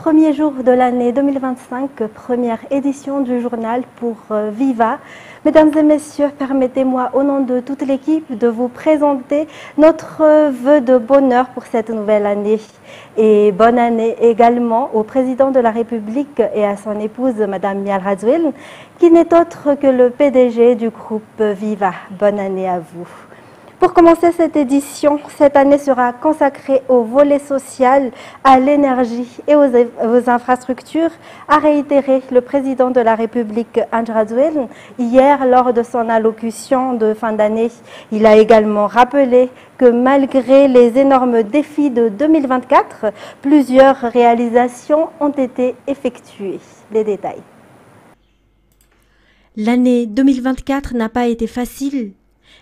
premier jour de l'année 2025, première édition du journal pour Viva. Mesdames et messieurs, permettez-moi au nom de toute l'équipe de vous présenter notre vœu de bonheur pour cette nouvelle année. Et bonne année également au président de la République et à son épouse, Madame Mial Razouel, qui n'est autre que le PDG du groupe Viva. Bonne année à vous. Pour commencer cette édition, cette année sera consacrée au volet social, à l'énergie et aux infrastructures, a réitéré le président de la République, Ange Razouel, hier lors de son allocution de fin d'année. Il a également rappelé que malgré les énormes défis de 2024, plusieurs réalisations ont été effectuées. Les détails. L'année 2024 n'a pas été facile.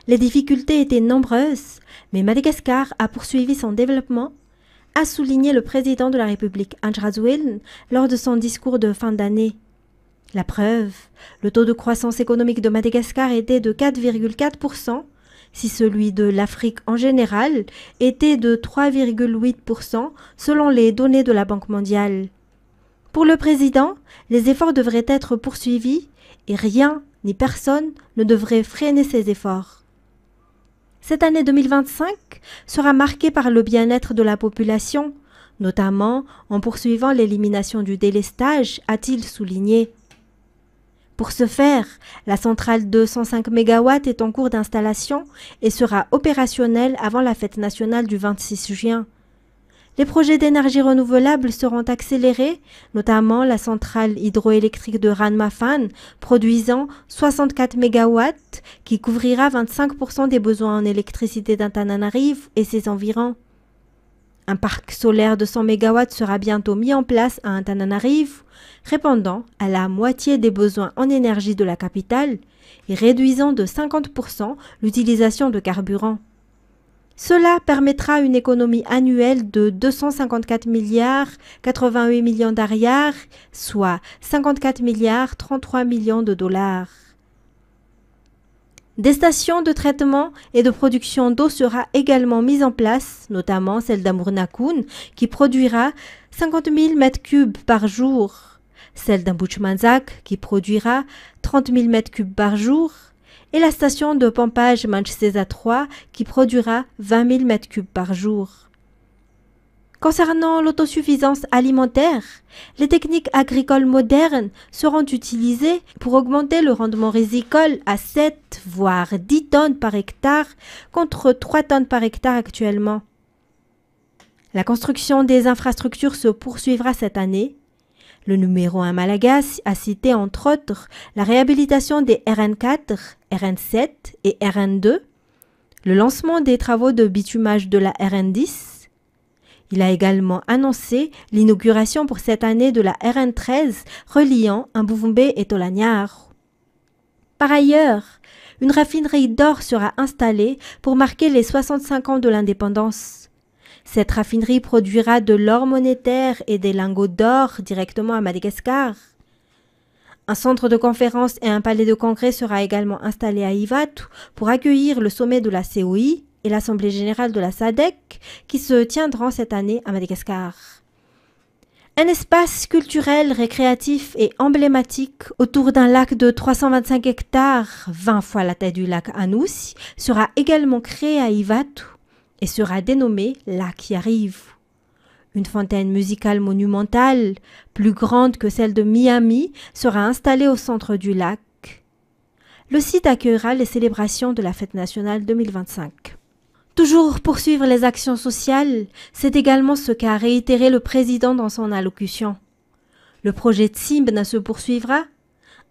Les difficultés étaient nombreuses, mais Madagascar a poursuivi son développement, a souligné le président de la République, Ange Razouel, lors de son discours de fin d'année. La preuve, le taux de croissance économique de Madagascar était de 4,4%, si celui de l'Afrique en général était de 3,8% selon les données de la Banque mondiale. Pour le président, les efforts devraient être poursuivis et rien ni personne ne devrait freiner ces efforts. Cette année 2025 sera marquée par le bien-être de la population, notamment en poursuivant l'élimination du délestage, a-t-il souligné. Pour ce faire, la centrale de 105 MW est en cours d'installation et sera opérationnelle avant la fête nationale du 26 juin. Les projets d'énergie renouvelable seront accélérés, notamment la centrale hydroélectrique de Ranmafan, produisant 64 MW, qui couvrira 25% des besoins en électricité d'Antananarivo et ses environs. Un parc solaire de 100 MW sera bientôt mis en place à Antananarivo, répondant à la moitié des besoins en énergie de la capitale et réduisant de 50% l'utilisation de carburant. Cela permettra une économie annuelle de 254 milliards 88 millions d'ariars, soit 54 milliards 33 millions de dollars. Des stations de traitement et de production d'eau sera également mises en place, notamment celle d'Amournakoun, qui produira 50 000 m3 par jour, celle d'Ambuchmanzak, qui produira 30 000 m3 par jour, et la station de pompage Manchester 3 qui produira 20 000 m3 par jour. Concernant l'autosuffisance alimentaire, les techniques agricoles modernes seront utilisées pour augmenter le rendement rizicole à 7 voire 10 tonnes par hectare contre 3 tonnes par hectare actuellement. La construction des infrastructures se poursuivra cette année. Le numéro 1 Malagas a cité entre autres la réhabilitation des RN4, RN7 et RN2, le lancement des travaux de bitumage de la RN10. Il a également annoncé l'inauguration pour cette année de la RN13 reliant Mbuvumbe et Tolaniaro. Par ailleurs, une raffinerie d'or sera installée pour marquer les 65 ans de l'indépendance. Cette raffinerie produira de l'or monétaire et des lingots d'or directement à Madagascar. Un centre de conférence et un palais de congrès sera également installé à Ivatu pour accueillir le sommet de la COI et l'Assemblée générale de la SADC qui se tiendront cette année à Madagascar. Un espace culturel, récréatif et emblématique autour d'un lac de 325 hectares, 20 fois la taille du lac Anoussi, sera également créé à Ivatu et sera dénommé Lac Yariv. Une fontaine musicale monumentale, plus grande que celle de Miami, sera installée au centre du lac. Le site accueillera les célébrations de la fête nationale 2025. Toujours poursuivre les actions sociales, c'est également ce qu'a réitéré le président dans son allocution. Le projet Tsimbna se poursuivra,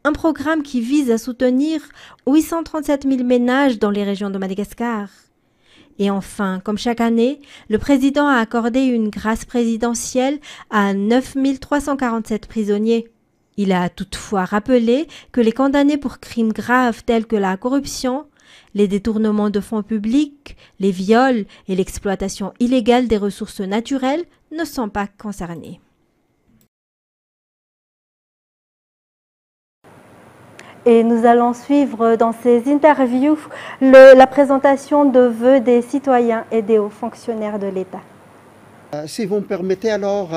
un programme qui vise à soutenir 837 000 ménages dans les régions de Madagascar. Et enfin, comme chaque année, le président a accordé une grâce présidentielle à 9 347 prisonniers. Il a toutefois rappelé que les condamnés pour crimes graves tels que la corruption, les détournements de fonds publics, les viols et l'exploitation illégale des ressources naturelles ne sont pas concernés. Et nous allons suivre dans ces interviews la présentation de vœux des citoyens et des hauts fonctionnaires de l'État. Si vous me permettez alors,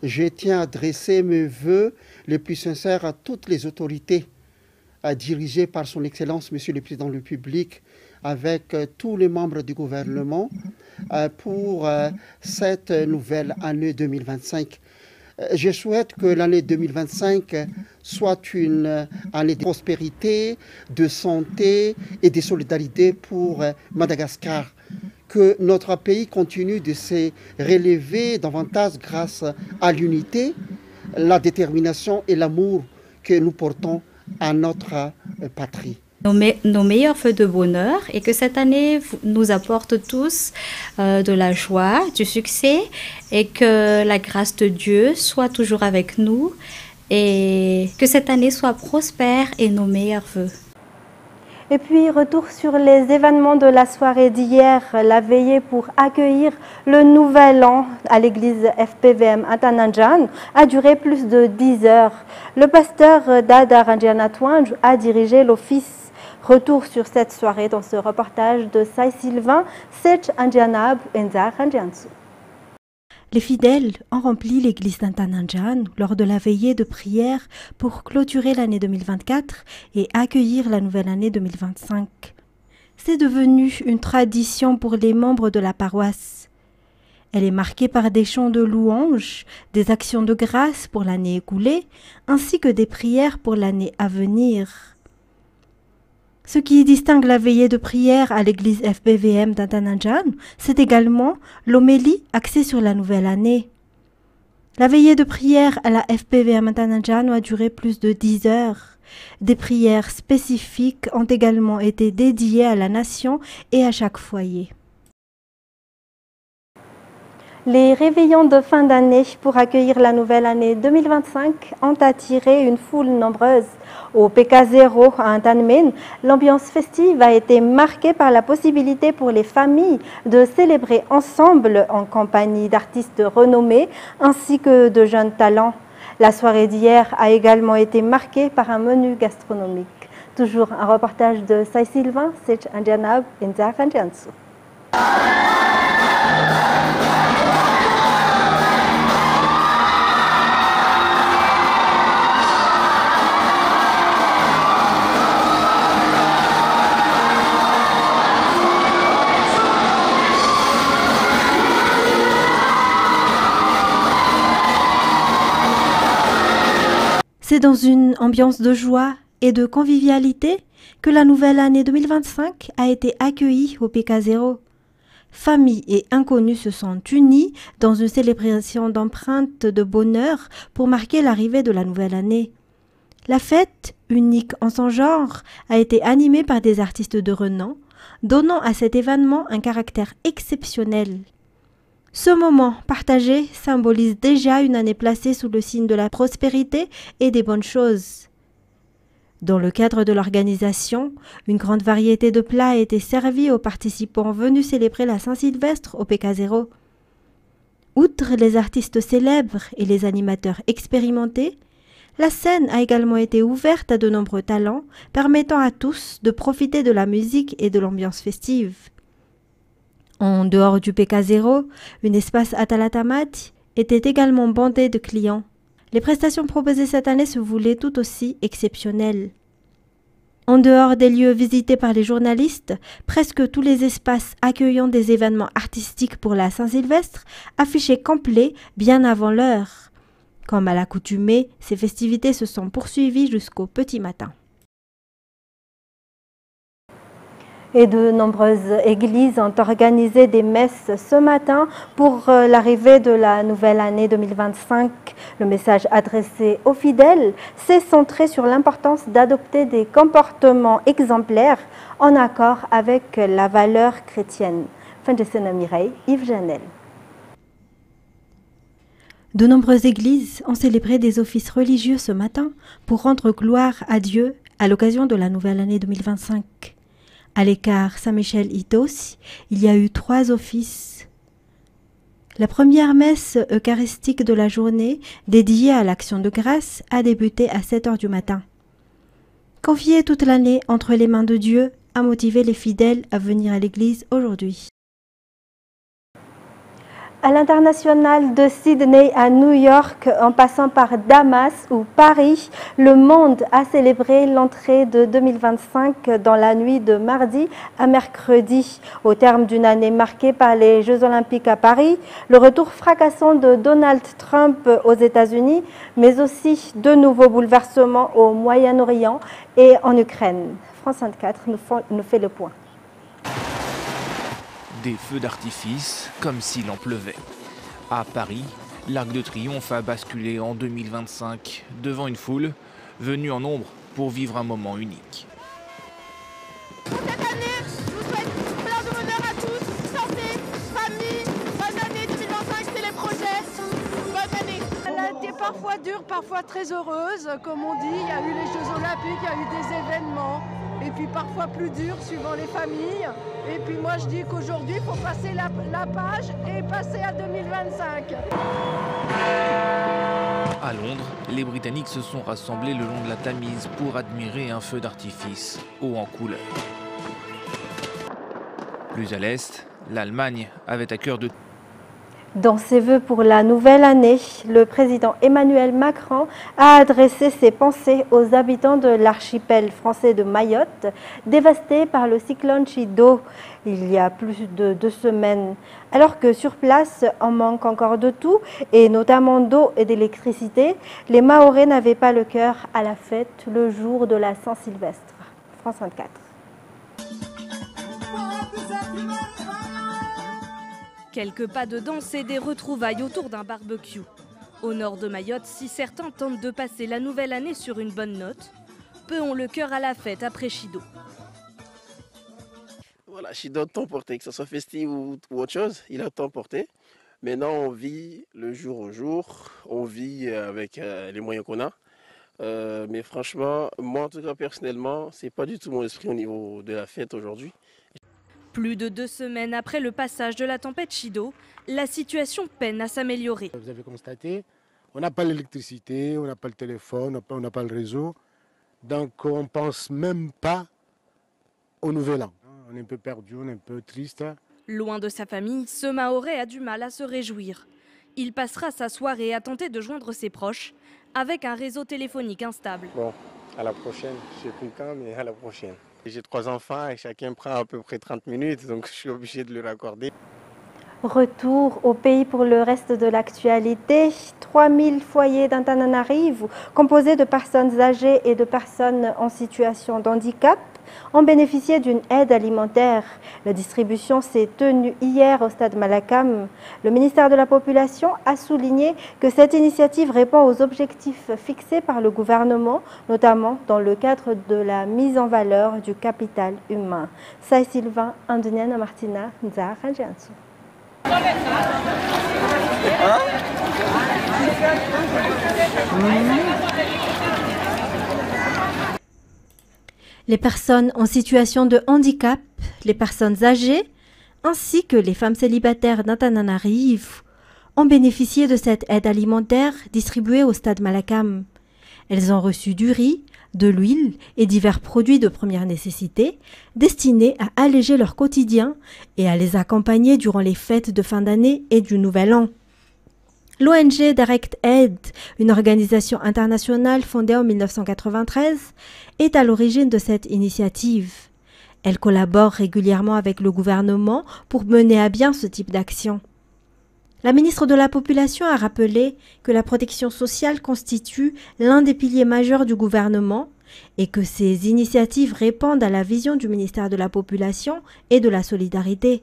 je tiens à adresser mes vœux les plus sincères à toutes les autorités dirigées par son Excellence, Monsieur le Président de la République, avec tous les membres du gouvernement pour cette nouvelle année 2025. Je souhaite que l'année 2025 soit une année de prospérité, de santé et de solidarité pour Madagascar. Que notre pays continue de se relever davantage grâce à l'unité, la détermination et l'amour que nous portons à notre patrie. Nos meilleurs vœux de bonheur et que cette année nous apporte tous de la joie, du succès et que la grâce de Dieu soit toujours avec nous et que cette année soit prospère et nos meilleurs vœux. Et puis, retour sur les événements de la soirée d'hier, la veillée pour accueillir le nouvel an à l'église FPVM Antananjan a duré plus de 10 heures. Le pasteur Dada Ranjanatouanj a dirigé l'office. Retour sur cette soirée dans ce reportage de Sai Sylvain, Sech Anjanab Enza Ranjansu. Les fidèles ont rempli l'église d'Antananjan lors de la veillée de prière pour clôturer l'année 2024 et accueillir la nouvelle année 2025. C'est devenu une tradition pour les membres de la paroisse. Elle est marquée par des chants de louanges, des actions de grâce pour l'année écoulée, ainsi que des prières pour l'année à venir. Ce qui distingue la veillée de prière à l'église FPVM d'Antananjan, c'est également l'homélie axée sur la nouvelle année. La veillée de prière à la FPVM Antananjan a duré plus de 10 heures. Des prières spécifiques ont également été dédiées à la nation et à chaque foyer. Les réveillons de fin d'année pour accueillir la nouvelle année 2025 ont attiré une foule nombreuse. Au PK0 à Antanmen, l'ambiance festive a été marquée par la possibilité pour les familles de célébrer ensemble en compagnie d'artistes renommés ainsi que de jeunes talents. La soirée d'hier a également été marquée par un menu gastronomique. Toujours un reportage de Sai Sylvain, Sech Anjanab Enza Ranjansu. C'est dans une ambiance de joie et de convivialité que la nouvelle année 2025 a été accueillie au PK0. Familles et inconnus se sont unis dans une célébration d'empreintes de bonheur pour marquer l'arrivée de la nouvelle année. La fête, unique en son genre, a été animée par des artistes de renom, donnant à cet événement un caractère exceptionnel. Ce moment partagé symbolise déjà une année placée sous le signe de la prospérité et des bonnes choses. Dans le cadre de l'organisation, une grande variété de plats a été servie aux participants venus célébrer la Saint-Sylvestre au PK0. Outre les artistes célèbres et les animateurs expérimentés, la scène a également été ouverte à de nombreux talents, permettant à tous de profiter de la musique et de l'ambiance festive. En dehors du PK0, un espace Atalatamat était également bandé de clients. Les prestations proposées cette année se voulaient tout aussi exceptionnelles. En dehors des lieux visités par les journalistes, presque tous les espaces accueillant des événements artistiques pour la Saint-Sylvestre affichaient complets bien avant l'heure. Comme à l'accoutumée, ces festivités se sont poursuivies jusqu'au petit matin. Et de nombreuses églises ont organisé des messes ce matin pour l'arrivée de la nouvelle année 2025. Le message adressé aux fidèles s'est centré sur l'importance d'adopter des comportements exemplaires en accord avec la valeur chrétienne. Fin de scène Mireille, Yves Janel. De nombreuses églises ont célébré des offices religieux ce matin pour rendre gloire à Dieu à l'occasion de la nouvelle année 2025. À l'écart Saint-Michel-Itos, il y a eu 3 offices. La première messe eucharistique de la journée, dédiée à l'action de grâce, a débuté à 7 heures du matin. Confiée toute l'année entre les mains de Dieu a motivé les fidèles à venir à l'église aujourd'hui. À l'international, de Sydney à New York, en passant par Damas ou Paris, le monde a célébré l'entrée de 2025 dans la nuit de mardi à mercredi. Au terme d'une année marquée par les Jeux Olympiques à Paris, le retour fracassant de Donald Trump aux États-Unis, mais aussi de nouveaux bouleversements au Moyen-Orient et en Ukraine. France 24 nous fait le point. Des feux d'artifice, comme s'il en pleuvait. À Paris, l'Arc de Triomphe a basculé en 2025 devant une foule venue en nombre pour vivre un moment unique. Pour cette année, je vous souhaite plein de bonheur à tous, santé, famille, bonne année 2025, c'est les projets, bonne année. Elle a été parfois dure, parfois très heureuse, comme on dit, il y a eu les Jeux Olympiques, il y a eu des événements. Et puis parfois plus dur suivant les familles. Et puis moi je dis qu'aujourd'hui il faut passer la page et passer à 2025. À Londres, les Britanniques se sont rassemblés le long de la Tamise pour admirer un feu d'artifice haut en couleur. Plus à l'est, l'Allemagne avait à cœur de... Dans ses vœux pour la nouvelle année, le président Emmanuel Macron a adressé ses pensées aux habitants de l'archipel français de Mayotte, dévasté par le cyclone Chido il y a plus de 2 semaines. Alors que sur place, on manque encore de tout, et notamment d'eau et d'électricité, les Mahorais n'avaient pas le cœur à la fête le jour de la Saint-Sylvestre. France 24. Quelques pas de danse et des retrouvailles autour d'un barbecue. Au nord de Mayotte, si certains tentent de passer la nouvelle année sur une bonne note, peu ont le cœur à la fête après Chido. Voilà, Chido a tant porté, que ce soit festif ou autre chose, il a tant porté. Maintenant, on vit le jour au jour, on vit avec les moyens qu'on a. Mais franchement, moi en tout cas personnellement, c'est pas du tout mon esprit au niveau de la fête aujourd'hui. Plus de 2 semaines après le passage de la tempête Chido, la situation peine à s'améliorer. Vous avez constaté, on n'a pas l'électricité, on n'a pas le téléphone, on n'a pas le réseau. Donc on ne pense même pas au nouvel an. On est un peu perdu, on est un peu triste. Loin de sa famille, ce Mahorais a du mal à se réjouir. Il passera sa soirée à tenter de joindre ses proches avec un réseau téléphonique instable. Bon, à la prochaine, je ne sais plus quand, mais à la prochaine. J'ai 3 enfants et chacun prend à peu près 30 minutes, donc je suis obligé de leur accorder. Retour au pays pour le reste de l'actualité. 3000 foyers d'Antananarivo, composés de personnes âgées et de personnes en situation de handicap, ont bénéficié d'une aide alimentaire. La distribution s'est tenue hier au stade Malakam. Le ministère de la Population a souligné que cette initiative répond aux objectifs fixés par le gouvernement, notamment dans le cadre de la mise en valeur du capital humain. Sai Sylvain, Anduniana Martina, Nzar Ranjansu. Les personnes en situation de handicap, les personnes âgées, ainsi que les femmes célibataires d'Antananarivo ont bénéficié de cette aide alimentaire distribuée au stade Malakam. Elles ont reçu du riz, de l'huile et divers produits de première nécessité destinés à alléger leur quotidien et à les accompagner durant les fêtes de fin d'année et du Nouvel An. L'ONG Direct Aid, une organisation internationale fondée en 1993, est à l'origine de cette initiative. Elle collabore régulièrement avec le gouvernement pour mener à bien ce type d'action. La ministre de la Population a rappelé que la protection sociale constitue l'un des piliers majeurs du gouvernement et que ces initiatives répondent à la vision du ministère de la Population et de la Solidarité.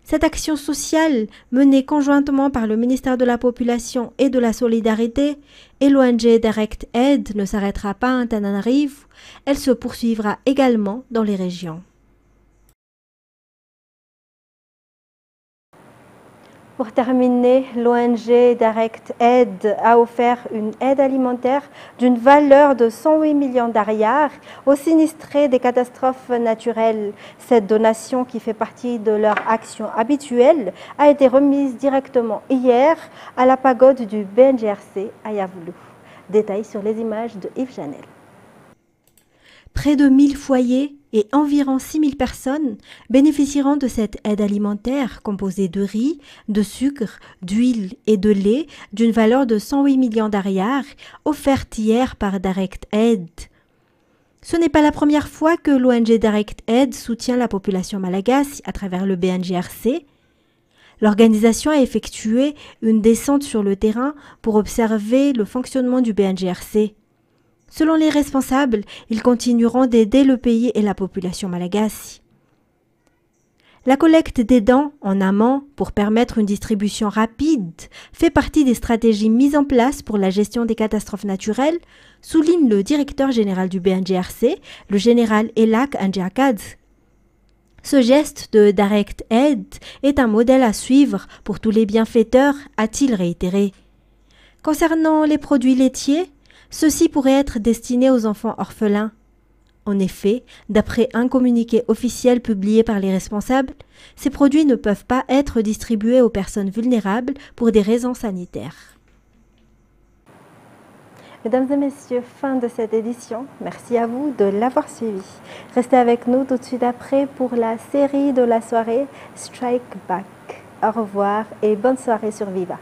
Cette action sociale, menée conjointement par le ministère de la Population et de la Solidarité et l'ONG Direct Aid, ne s'arrêtera pas à Antananarivo, elle se poursuivra également dans les régions. Pour terminer, l'ONG Direct Aid a offert une aide alimentaire d'une valeur de 108 millions d'ariars aux sinistrés des catastrophes naturelles. Cette donation, qui fait partie de leur action habituelle, a été remise directement hier à la pagode du BNGRC à Yavlou. Détails sur les images de Yves Janel. Près de 1000 foyers et environ 6 000 personnes bénéficieront de cette aide alimentaire composée de riz, de sucre, d'huile et de lait d'une valeur de 108 millions d'ariars offerte hier par Direct Aid. Ce n'est pas la première fois que l'ONG Direct Aid soutient la population malagasy à travers le BNGRC. L'organisation a effectué une descente sur le terrain pour observer le fonctionnement du BNGRC. Selon les responsables, ils continueront d'aider le pays et la population malagasy. La collecte des dons en amont pour permettre une distribution rapide fait partie des stratégies mises en place pour la gestion des catastrophes naturelles, souligne le directeur général du BNGRC, le général Elak Andjakad. Ce geste de Direct Aid est un modèle à suivre pour tous les bienfaiteurs, a-t-il réitéré. Concernant les produits laitiers, ceux-ci pourraient être destinés aux enfants orphelins. En effet, d'après un communiqué officiel publié par les responsables, ces produits ne peuvent pas être distribués aux personnes vulnérables pour des raisons sanitaires. Mesdames et messieurs, fin de cette édition. Merci à vous de l'avoir suivi. Restez avec nous tout de suite après pour la série de la soirée Strike Back. Au revoir et bonne soirée sur Viva.